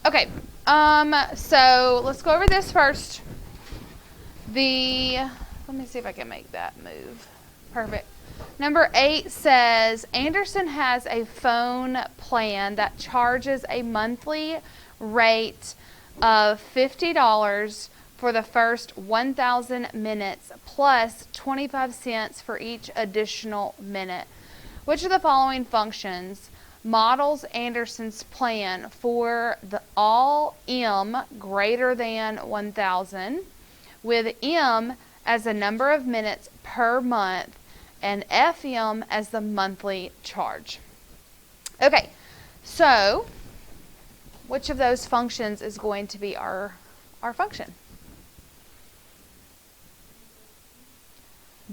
Okay, so let's go over this first. Let me see if I can make that move. Perfect. Number 8 says, Anderson has a phone plan that charges a monthly rate of $50 for the first 1,000 minutes plus 25 cents for each additional minute. Which of the following functions models Anderson's plan for the all m greater than 1,000 with m as the number of minutes per month and FM as the monthly charge? Okay, so which of those functions is going to be our function?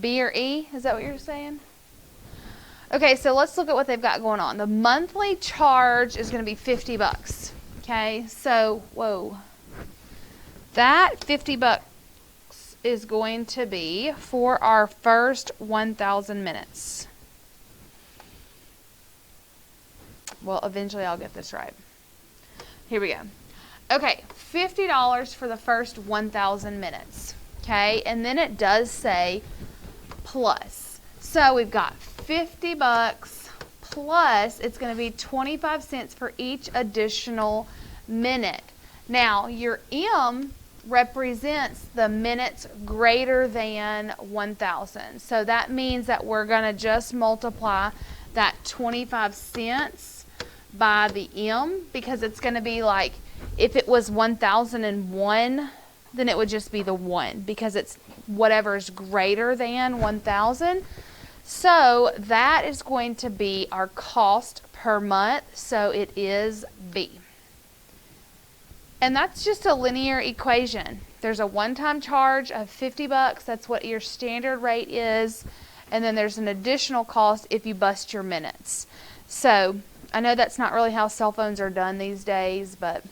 B or E? Is that what you're saying? Okay, so let's look at what they've got going on. The monthly charge is going to be $50. Okay, so, whoa. That $50 is going to be for our first 1,000 minutes. Well, eventually I'll get this right. Here we go. Okay, $50 for the first 1,000 minutes. Okay, and then it does say plus. So we've got $50 plus it's going to be 25 cents for each additional minute. Now, your M represents the minutes greater than 1,000. So that means that we're going to just multiply that 25 cents by the M, because it's going to be like, if it was 1,001, then it would just be the 1, because it's whatever is greater than 1,000. So that is going to be our cost per month. So it is B. And that's just a linear equation. There's a one-time charge of $50. That's what your standard rate is. And then there's an additional cost if you bust your minutes. So I know that's not really how cell phones are done these days, but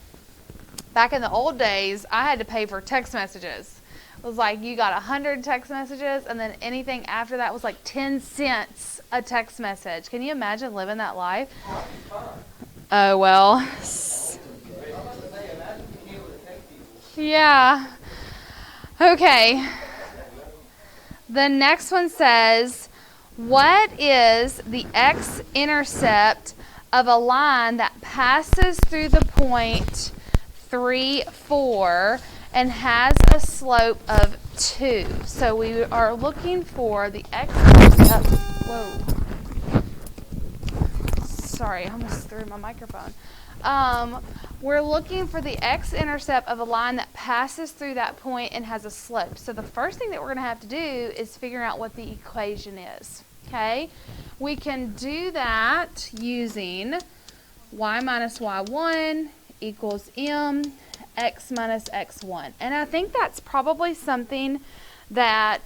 back in the old days, I had to pay for text messages. It was like you got 100 text messages, and then anything after that was like 10 cents a text message. Can you imagine living that life? Oh, well. Yeah. Okay. The next one says, what is the x-intercept of a line that passes through the point 3, 4 and has a slope of 2? So we are looking for the x-intercept. Whoa. Sorry, I almost threw my microphone. We're looking for the x-intercept of a line that passes through that point and has a slope. So the first thing that we're going to have to do is figure out what the equation is. Okay? We can do that using y minus y1 equals m x minus x1. And I think that's probably something that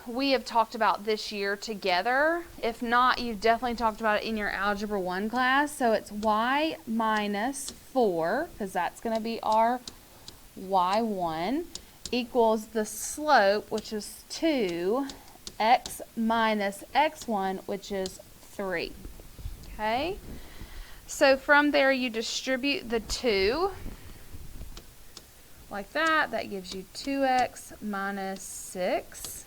we have talked about this year together. If not, you've definitely talked about it in your Algebra 1 class. So it's y minus 4, because that's going to be our y1, equals the slope, which is 2, x minus x1, which is 3. Okay? So from there, you distribute the 2. Like that. That gives you 2x minus 6.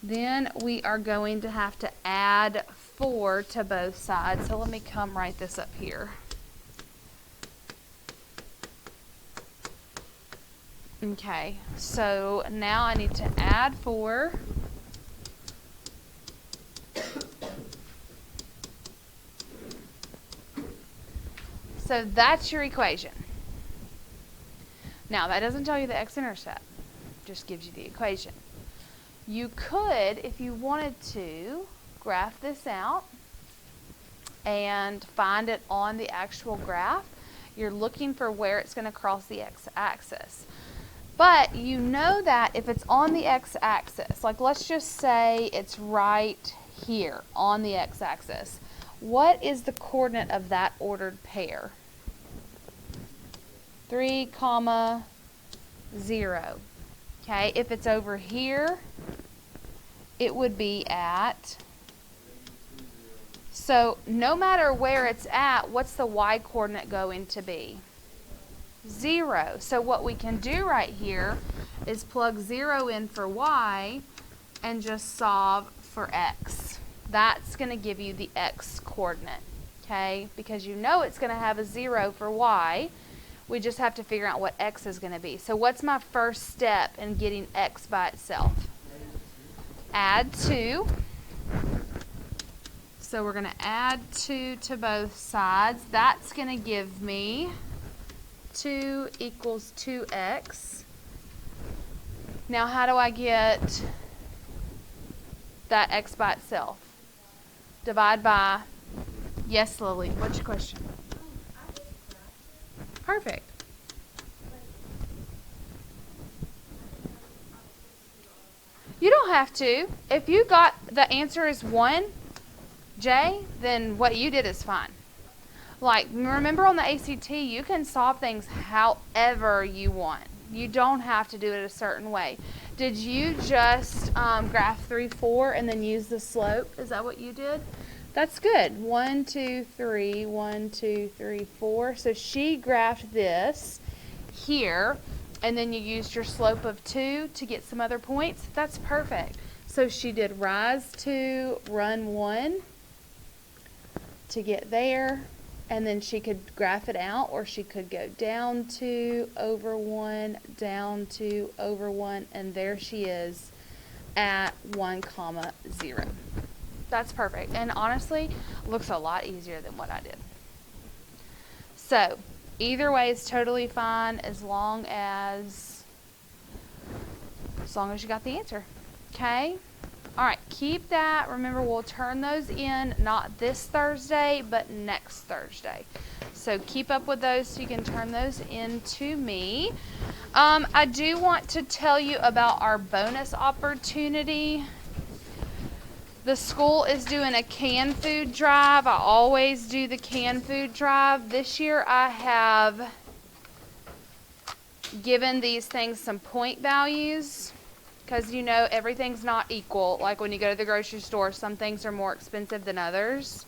Then we are going to have to add 4 to both sides. So let me come write this up here. Okay, so now I need to add 4. So that's your equation. Now, that doesn't tell you the x-intercept. Just gives you the equation. You could, if you wanted to, graph this out and find it on the actual graph. You're looking for where it's going to cross the x-axis. But you know that if it's on the x-axis, like let's just say it's right here on the x-axis, what is the coordinate of that ordered pair? 3, 0. Okay, if it's over here, it would be at So no matter where it's at, what's the y coordinate going to be? 0. So what we can do right here is plug 0 in for y and just solve for x. That's going to give you the x coordinate, okay? Because you know it's going to have a 0 for y. We just have to figure out what x is going to be. So what's my first step in getting x by itself? Add 2. So we're going to add 2 to both sides. That's going to give me 2 equals 2x. Now how do I get that x by itself? Divide by, yes, Lily, what's your question? Perfect. You don't have to. If you got the answer is 1, J, then what you did is fine. Like, remember on the ACT, you can solve things however you want. You don't have to do it a certain way. Did you just graph 3, 4 and then use the slope? Is that what you did? That's good. 1, 2, 3, 1, 2, 3, 4. So she graphed this here, and then you used your slope of 2 to get some other points. That's perfect. So she did rise 2, run 1 to get there, and then she could graph it out, or she could go down 2, over 1, down 2, over 1, and there she is at 1, 0. That's perfect. And honestly, looks a lot easier than what I did. So, either way is totally fine as long as you got the answer. Okay? All right, keep that. Remember, we'll turn those in not this Thursday, but next Thursday. So keep up with those so you can turn those in to me. I do want to tell you about our bonus opportunity. The school is doing a canned food drive. I always do the canned food drive. This year I have given these things some point values, because you know everything's not equal. Like when you go to the grocery store, some things are more expensive than others.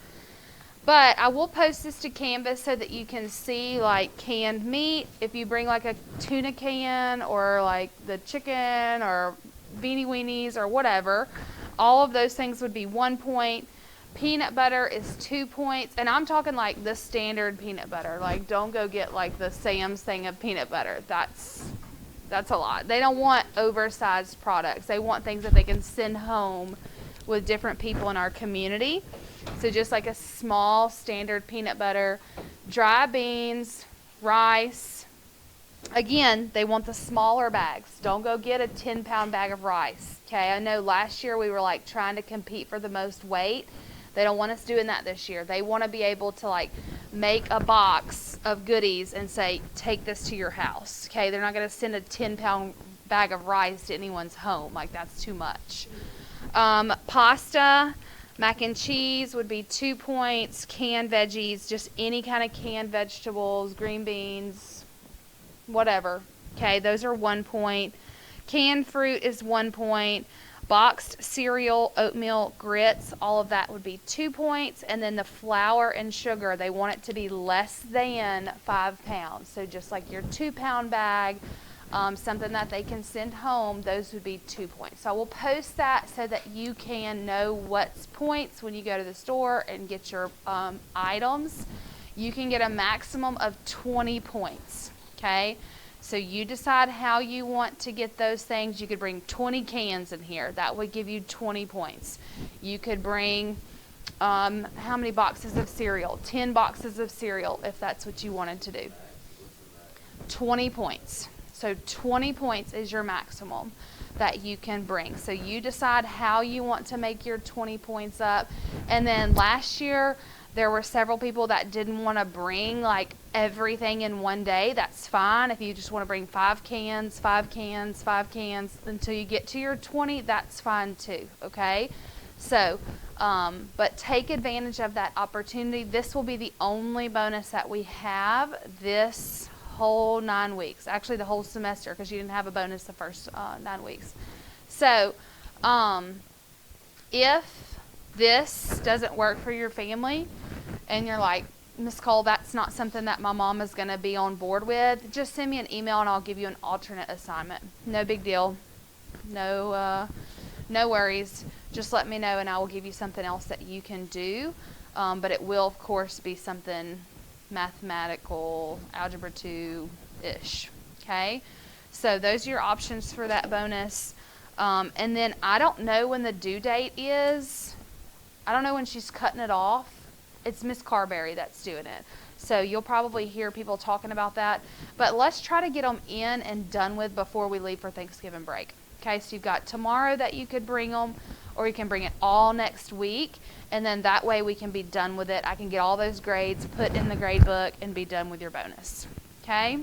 But I will post this to Canvas so that you can see like canned meat. If you bring like a tuna can or like the chicken or beanie weenies or whatever, all of those things would be 1 point. Peanut butter is 2 points. And I'm talking like the standard peanut butter. Like don't go get like the Sam's thing of peanut butter. That's a lot. They don't want oversized products. They want things that they can send home with different people in our community. So just like a small standard peanut butter, dry beans, rice. Again, they want the smaller bags. Don't go get a 10-pound bag of rice. Okay, I know last year we were like trying to compete for the most weight. They don't want us doing that this year. They want to be able to like make a box of goodies and say, take this to your house. Okay, they're not going to send a 10-pound bag of rice to anyone's home. Like that's too much. Pasta, mac and cheese would be 2 points. Canned veggies, just any kind of canned vegetables, green beans, whatever. Okay, those are 1 point. Canned fruit is 1 point. Boxed cereal, oatmeal, grits, all of that would be 2 points. And then the flour and sugar, they want it to be less than 5 pounds. So just like your 2-pound bag, something that they can send home, those would be 2 points. So I will post that so that you can know what's points when you go to the store and get your items. You can get a maximum of 20 points, okay? So you decide how you want to get those things. You could bring 20 cans in here. That would give you 20 points. You could bring how many boxes of cereal? 10 boxes of cereal if that's what you wanted to do. 20 points. So 20 points is your maximum that you can bring. So you decide how you want to make your 20 points up. And then last year, there were several people that didn't want to bring like everything in one day. That's fine. If you just want to bring 5 cans, 5 cans, 5 cans until you get to your 20, that's fine too, okay? So, but take advantage of that opportunity. This will be the only bonus that we have this whole 9 weeks. Actually, the whole semester, because you didn't have a bonus the first 9 weeks. So, if this doesn't work for your family and you're like, Miss Cole, that's not something that my mom is going to be on board with, just send me an email and I'll give you an alternate assignment. No big deal. No worries. Just let me know and I will give you something else that you can do. But it will, of course, be something mathematical, algebra 2-ish. Okay? So those are your options for that bonus. And then I don't know when the due date is. I don't know when she's cutting it off. It's Miss Carberry that's doing it. So you'll probably hear people talking about that. But let's try to get them in and done with before we leave for Thanksgiving break. Okay, so you've got tomorrow that you could bring them, or you can bring it all next week. And then that way we can be done with it. I can get all those grades put in the grade book and be done with your bonus. Okay?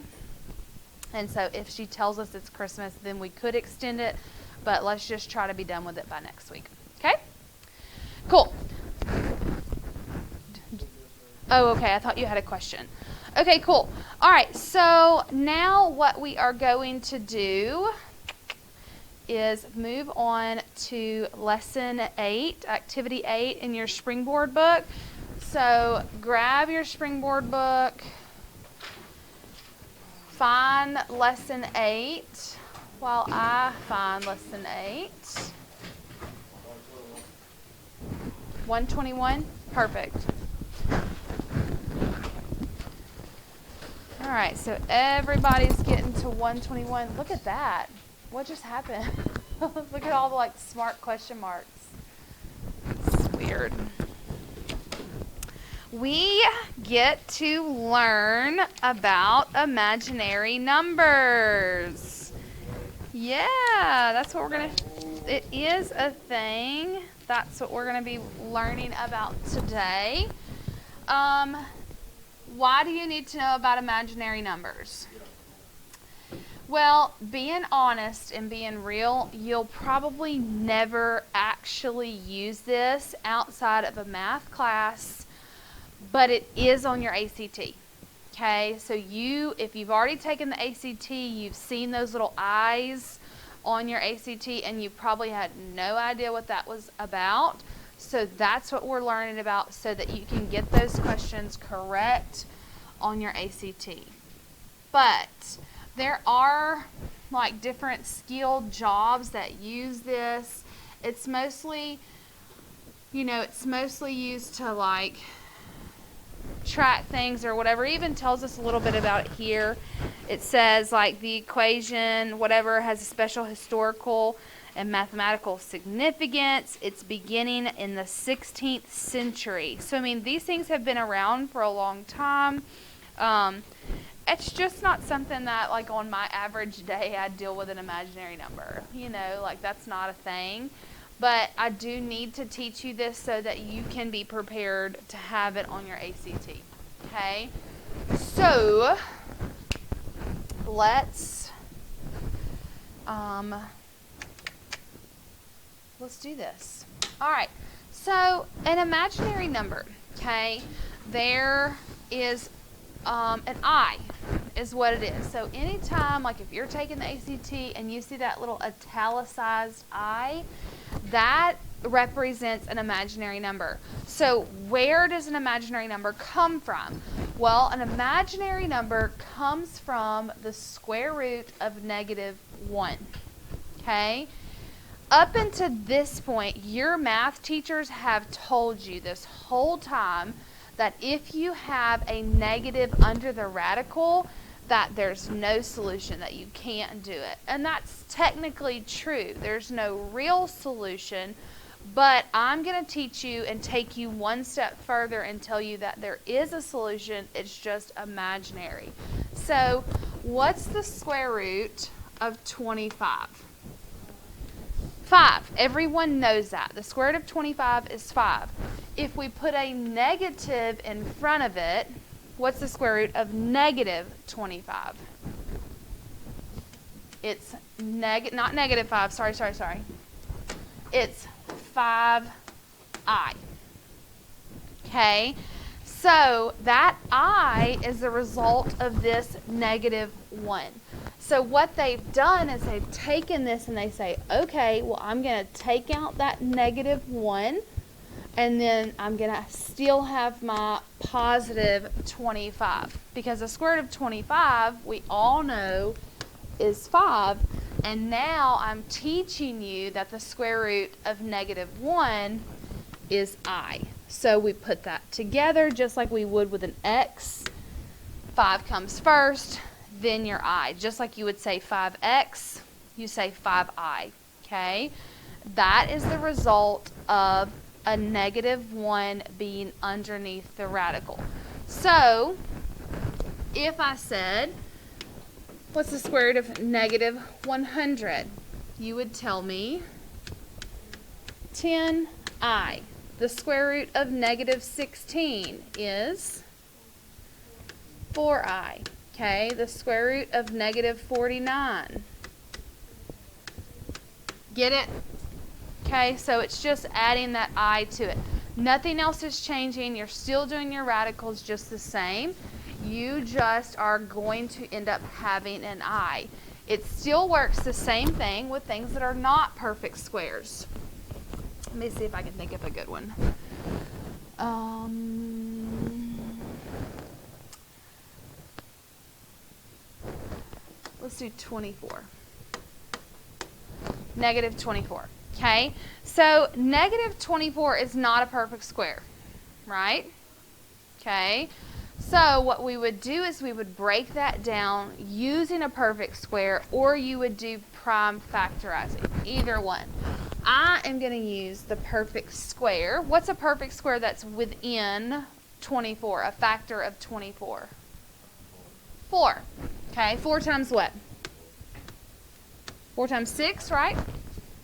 And so if she tells us it's Christmas, then we could extend it. But let's just try to be done with it by next week. Okay? Cool. Oh, okay. I thought you had a question. Okay, cool. All right. So now what we are going to do is move on to lesson 8, activity 8 in your springboard book. So grab your springboard book, find lesson 8 while I find lesson 8. 121? Perfect. All right, so everybody's getting to 121. Look at that. What just happened? Look at all the like smart question marks. It's weird. We get to learn about imaginary numbers. Yeah, that's what we're going to, it is a thing. That's what we're going to be learning about today. Why do you need to know about imaginary numbers? Well, being honest and being real, you'll probably never actually use this outside of a math class, but it is on your ACT. Okay, so if you've already taken the ACT, you've seen those little eyes on your ACT, and you probably had no idea what that was about. So that's what we're learning about so that you can get those questions correct on your ACT. But there are like different skilled jobs that use this. It's mostly, it's mostly used to like track things or whatever. It even tells us a little bit about it here. It says like the equation, whatever, has a special historical and mathematical significance. It's beginning in the 16th century. So, I mean, these things have been around for a long time. It's just not something that, like, on my average day, I deal with an imaginary number. Like, that's not a thing. But I do need to teach you this so that you can be prepared to have it on your ACT. Okay? So, let's do this. All right. So, an imaginary number, okay, there is an I is what it is. So, anytime, like if you're taking the ACT and you see that little italicized I, that represents an imaginary number. So, where does an imaginary number come from? Well, an imaginary number comes from the square root of -1. Okay? Up until this point, your math teachers have told you this whole time that if you have a negative under the radical, that there's no solution, that you can't do it. And that's technically true. There's no real solution, but I'm going to teach you and take you one step further and tell you that there is a solution. It's just imaginary. So, what's the square root of 25? 5. Everyone knows that. The square root of 25 is 5. If we put a negative in front of it, what's the square root of -25? It's not -5. Sorry. It's 5i. Okay? So that I is the result of this -1. So what they've done is they've taken this and they say, okay, well, I'm going to take out that -1. And then I'm going to still have my positive 25. Because the square root of 25, we all know, is 5. And now I'm teaching you that the square root of negative 1 is I. So we put that together just like we would with an x. 5 comes first, then your I. Just like you would say 5x, you say 5I. Okay? That is the result of a negative 1 being underneath the radical. So, if I said, what's the square root of negative 100? You would tell me 10I. The square root of negative 16 is 4I. Okay, the square root of negative 49. Get it? Okay, so it's just adding that I to it. Nothing else is changing. You're still doing your radicals just the same. You just are going to end up having an I. It still works the same thing with things that are not perfect squares. Let me see if I can think of a good one. Let's do 24. Negative 24. Okay, so negative 24 is not a perfect square, right? Okay, so what we would do is we would break that down using a perfect square, or you would do prime factorizing, either one. I am going to use the perfect square. What's a perfect square that's within 24, a factor of 24? 4. Okay, 4 times what? 4 times 6, right?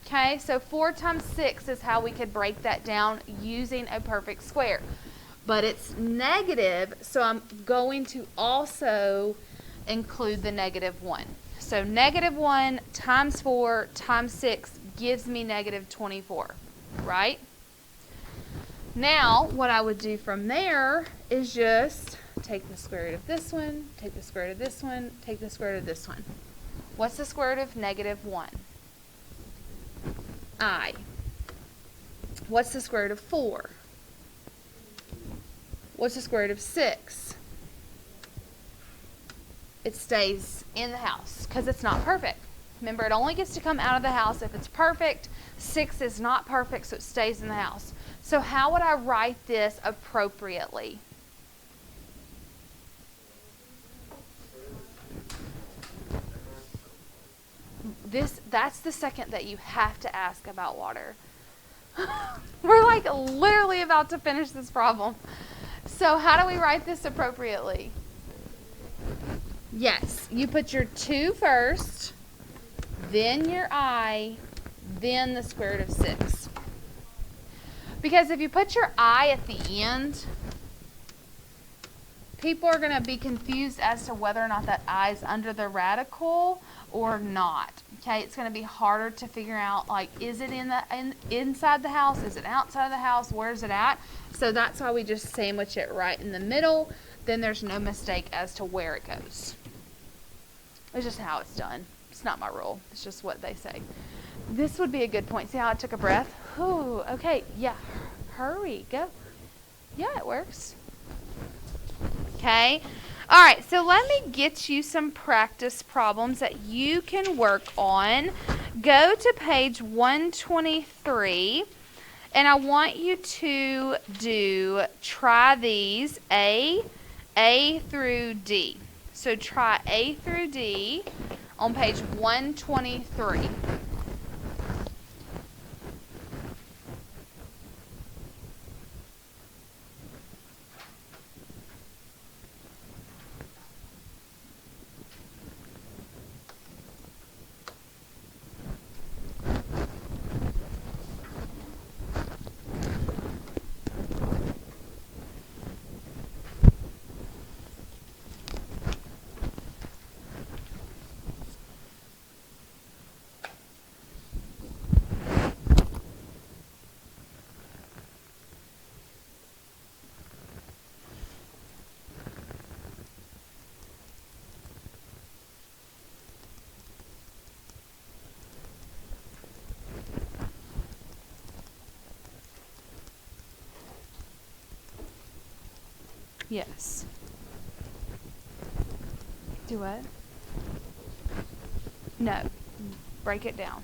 Okay, so 4 times 6 is how we could break that down using a perfect square. But it's negative, so I'm going to also include the negative 1. So negative 1 times 4 times 6 gives me negative 24, right? Now, what I would do from there is just take the square root of this one, take the square root of this one, take the square root of this one. What's the square root of negative 1? I. What's the square root of 4? What's the square root of 6? It stays in the house because it's not perfect. Remember, it only gets to come out of the house if it's perfect. 6 is not perfect, so it stays in the house. So how would I write this appropriately? That's the second that you have to ask about water. We're like literally about to finish this problem. So how do we write this appropriately? Yes, you put your 2 first, then your I, then the square root of 6. Because if you put your I at the end, people are going to be confused as to whether or not that I is under the radical or not. Okay, it's going to be harder to figure out, like, is it inside the house? Is it outside of the house? Where's it at? So that's why we just sandwich it right in the middle. Then there's no mistake as to where it goes. It's just how it's done. It's not my rule. It's just what they say. This would be a good point. See how I took a breath? Ooh, okay, yeah. Hurry, go. Yeah, it works. Okay. All right, so let me get you some practice problems that you can work on. Go to page 123, and I want you to try these A through D. So try A through D on page 123. Yes. Do what? No. Break it down.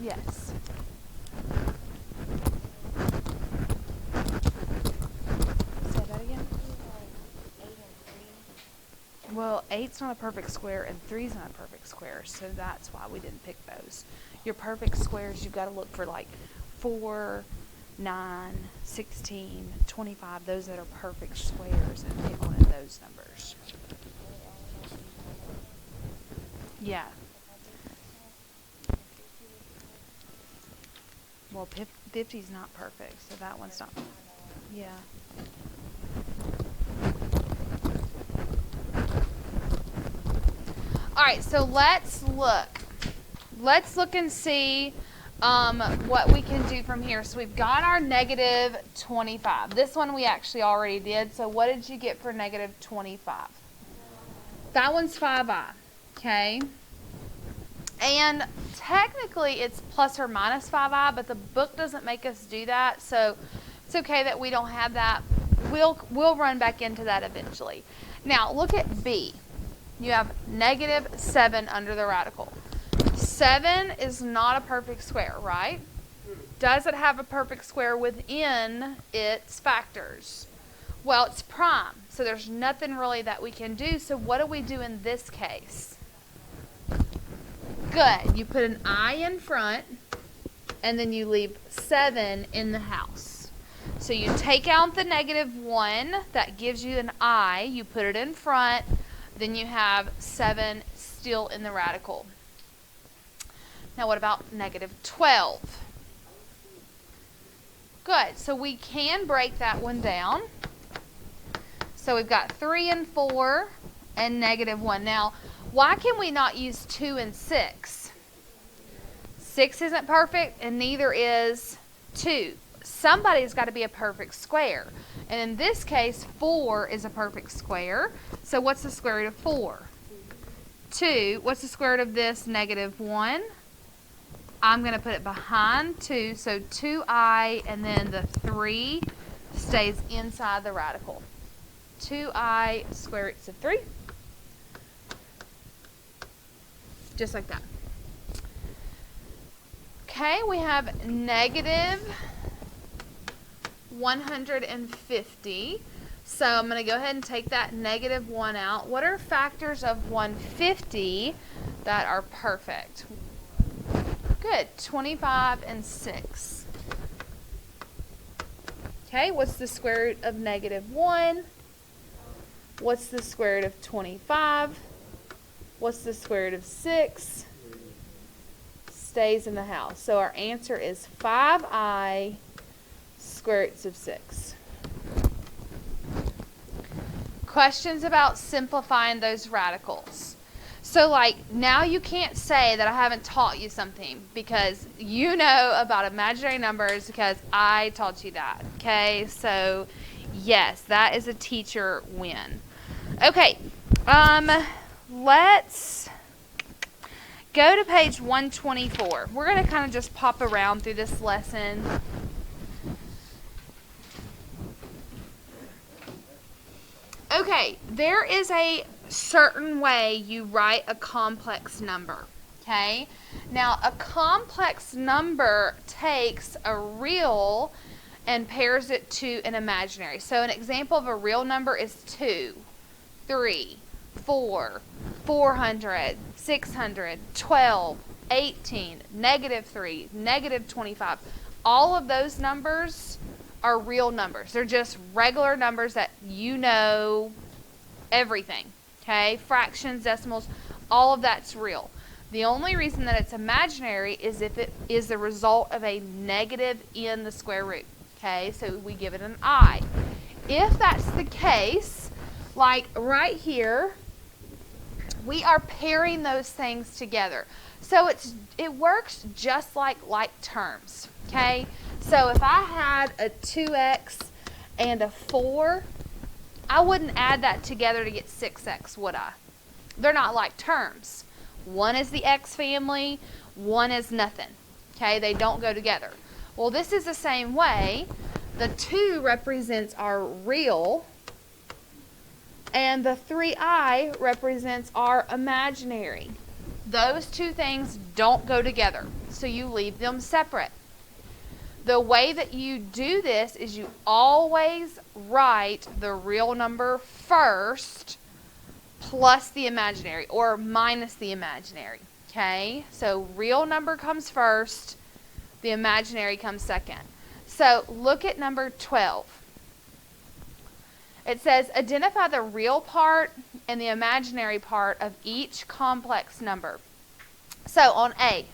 Yes. Say that again. Well, 8's not a perfect square and 3's not a perfect square, so that's why we didn't pick those. Your perfect squares, you've got to look for like 4, 9, 16, 25, those that are perfect squares, and pick one of those numbers. Yeah. Well, 50's not perfect, so that one's not. Yeah. All right, so let's look. Let's look and see what we can do from here. So we've got our negative 25. This one we actually already did. So what did you get for negative 25? That one's 5i, okay? And technically it's plus or minus 5i, but the book doesn't make us do that. So it's okay that we don't have that. We'll run back into that eventually. Now look at b. You have negative 7 under the radical. 7 is not a perfect square, right? Does it have a perfect square within its factors? Well, it's prime, so there's nothing really that we can do. So what do we do in this case? Good. You put an I in front, and then you leave 7 in the house. So you take out the negative 1, that gives you an I, you put it in front, then you have 7 still in the radical. Now what about negative 12? Good, so we can break that one down. So we've got 3 and 4 and negative 1. Now, why can we not use 2 and 6? 6 isn't perfect and neither is 2. Somebody's got to be a perfect square. And in this case, 4 is a perfect square. So what's the square root of 4? 2. What's the square root of this? Negative 1. I'm going to put it behind 2. So 2i and then the 3 stays inside the radical. 2i square roots of 3. Just like that. Okay, we have negative 150. So I'm going to go ahead and take that negative 1 out. What are factors of 150 that are perfect? Good. 25 and 6. Okay, what's the square root of negative 1? What's the square root of 25? What's the square root of 6? Stays in the house. So our answer is 5i square roots of 6. Questions about simplifying those radicals. So like now you can't say that I haven't taught you something because you know about imaginary numbers because I taught you that. Okay, so yes, that is a teacher win. Okay, let's go to page 124. We're going to kind of just pop around through this lesson. Okay, there is a certain way you write a complex number. Okay? Now, a complex number takes a real and pairs it to an imaginary. So an example of a real number is 2, 3, 4, 400, 600, 12, 18, -3, -25. All of those numbers are real numbers. They're just regular numbers that you know everything. Okay? Fractions, decimals, all of that's real. The only reason that it's imaginary is if it is the result of a negative in the square root. Okay, so we give it an I. If that's the case, like right here, we are pairing those things together. So it works just like terms. Okay, so if I had a 2x and a 4, I wouldn't add that together to get 6x, would I? They're not like terms. One is the x family, one is nothing. Okay, they don't go together. Well, this is the same way. The 2 represents our real, and the 3i represents our imaginary. Those two things don't go together, so you leave them separate. The way that you do this is you always write the real number first, plus the imaginary, or minus the imaginary. Okay, so real number comes first, the imaginary comes second. So look at number 12. It says identify the real part and the imaginary part of each complex number. So on A,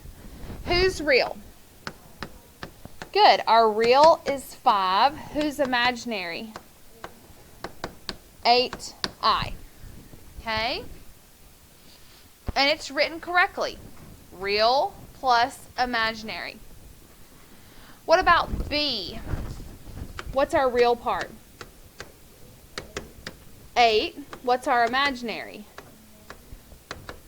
who's real? Good, our real is 5. Who's imaginary? 8i. Okay? And it's written correctly. Real plus imaginary. What about B? What's our real part? 8. What's our imaginary?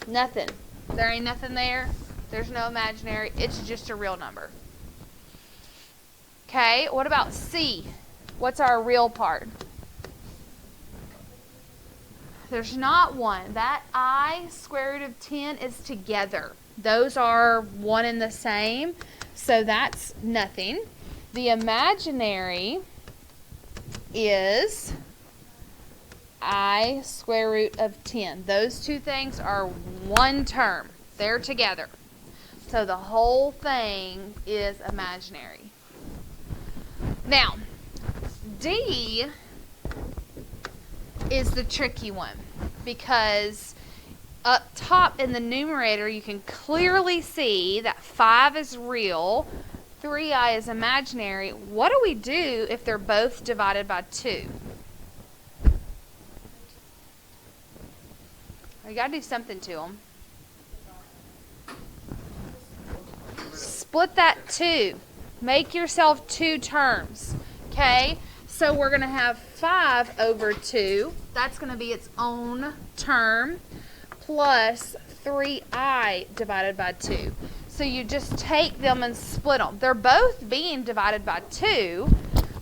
Nothing. There ain't nothing there. There's no imaginary. It's just a real number. Okay, what about C? What's our real part? There's not one. That I square root of 10 is together. Those are one and the same, so that's nothing. The imaginary is I square root of 10. Those two things are one term. They're together. So the whole thing is imaginary. Now, D is the tricky one, because up top in the numerator you can clearly see that 5 is real, 3i is imaginary. What do we do if they're both divided by 2? You got to do something to them. Split that 2. Make yourself 2 terms. Okay? So we're going to have 5 over 2. That's going to be its own term, plus 3i divided by 2. So you just take them and split them. They're both being divided by 2,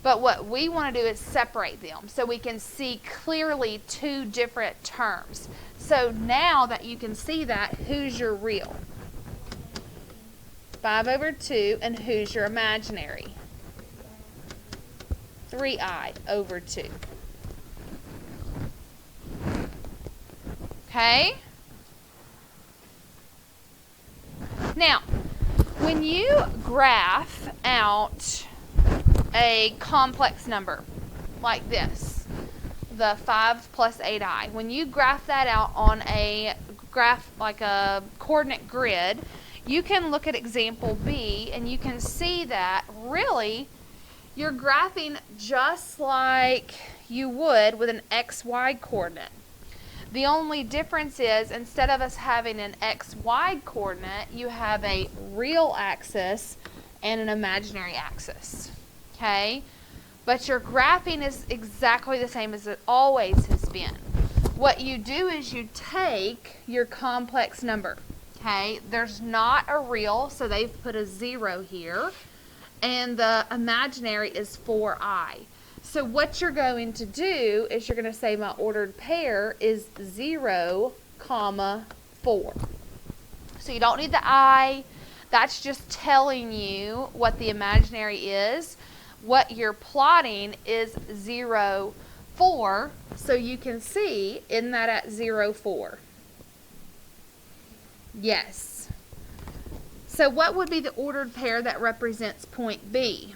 but what we want to do is separate them so we can see clearly 2 different terms. So now that you can see that, who's your real? 5 over 2, and who's your imaginary? 3i over 2. Okay? Now, when you graph out a complex number like this, the 5 plus 8i, when you graph that out on a graph like a coordinate grid, you can look at example B and you can see that really you're graphing just like you would with an XY coordinate. The only difference is instead of us having an XY coordinate, you have a real axis and an imaginary axis. Okay? But your graphing is exactly the same as it always has been. What you do is you take your complex number. Okay? There's not a real, so they've put a 0 here. And the imaginary is 4i. So what you're going to do is you're going to say my ordered pair is 0, 4. So you don't need the I. That's just telling you what the imaginary is. What you're plotting is 0, 4. So you can see, isn't that at 0, 4? Yes. So what would be the ordered pair that represents point B?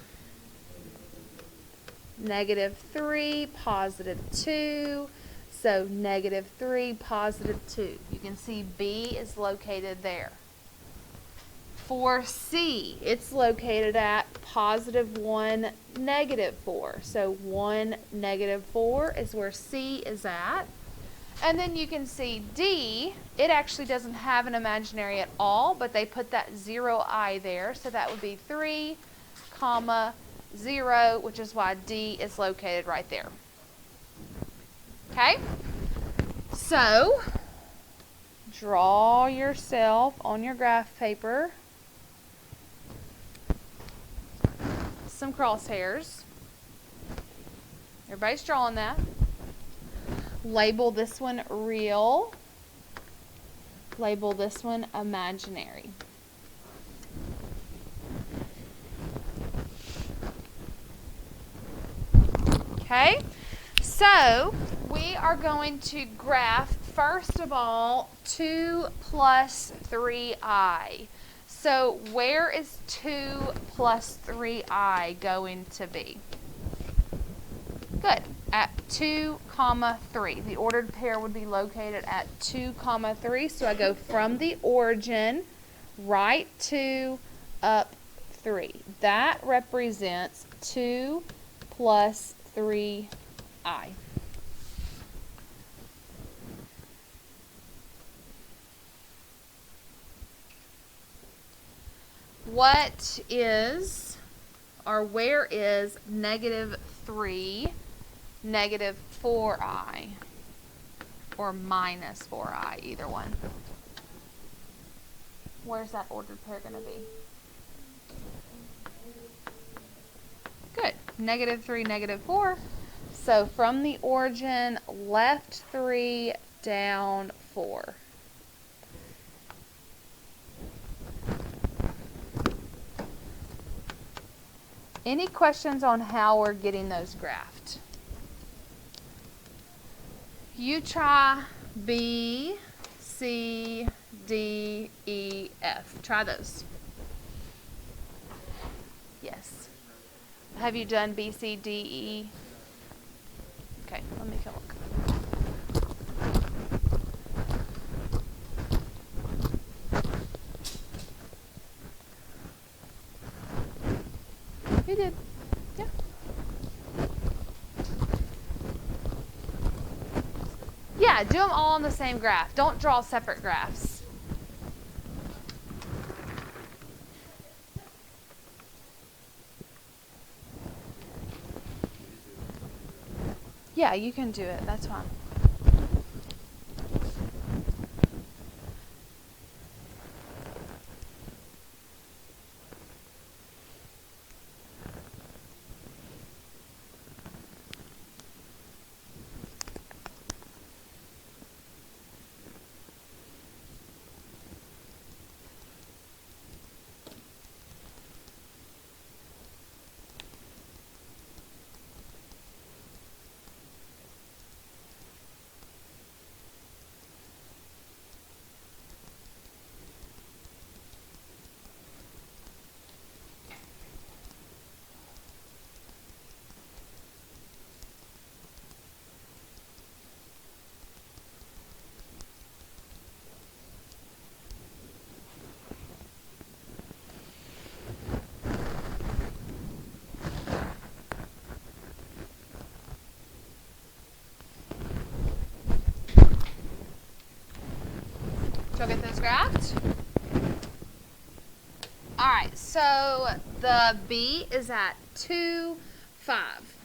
-3, +2. So -3, +2. You can see B is located there. For C, it's located at +1, -4. So 1, -4 is where C is at. And then you can see D, it actually doesn't have an imaginary at all, but they put that 0I there. So that would be 3, 0, which is why D is located right there. Okay? So, draw yourself on your graph paper some crosshairs. Everybody's drawing that. Label this one real. Label this one imaginary. Okay, so we are going to graph, first of all, 2 plus 3i. So where is 2 plus 3i going to be? Good. At 2, 3. The ordered pair would be located at 2, 3. So I go from the origin, right 2, up 3. That represents 2 plus 3i. What is, or where is -3, -4i, or -4i, either one? Where's that ordered pair going to be? Good. -3, -4. So from the origin, left 3, down 4. Any questions on how we're getting those graphed? You try B, C, D, E, F. Try those. Yes. Have you done B, C, D, E? Okay, let me go look. You did. Yeah. Yeah, do them all on the same graph. Don't draw separate graphs. Yeah, you can do it. That's fine. Shall I get those graphed? Alright, so the B is at 2, 5.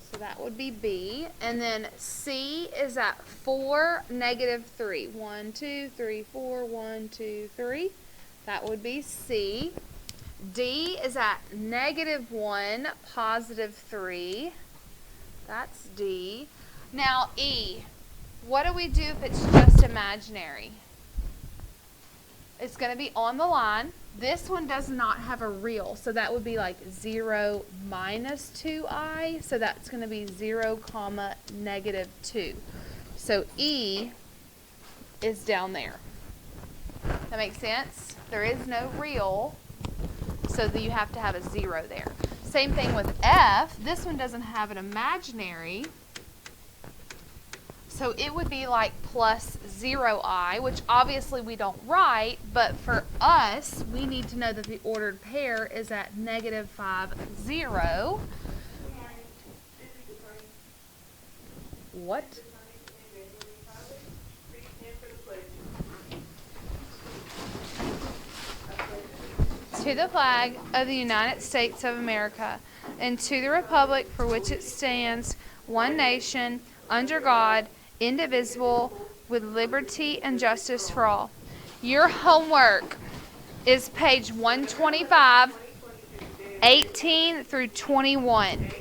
So that would be B. And then C is at 4, -3. 1, 2, 3, 4, 1, 2, 3. That would be C. D is at -1, +3. That's D. Now E. What do we do if it's just imaginary? It's going to be on the line. This one does not have a real, so that would be like 0 minus 2i. So that's going to be 0, -2. So E is down there. That makes sense? There is no real, so you have to have a 0 there. Same thing with F. This one doesn't have an imaginary, so it would be like +0i, which obviously we don't write, but for us, we need to know that the ordered pair is at -5, 0. What? To the flag of the United States of America, and to the republic for which it stands, one nation, under God, indivisible, with liberty and justice for all. Your homework is page 125, 18 through 21.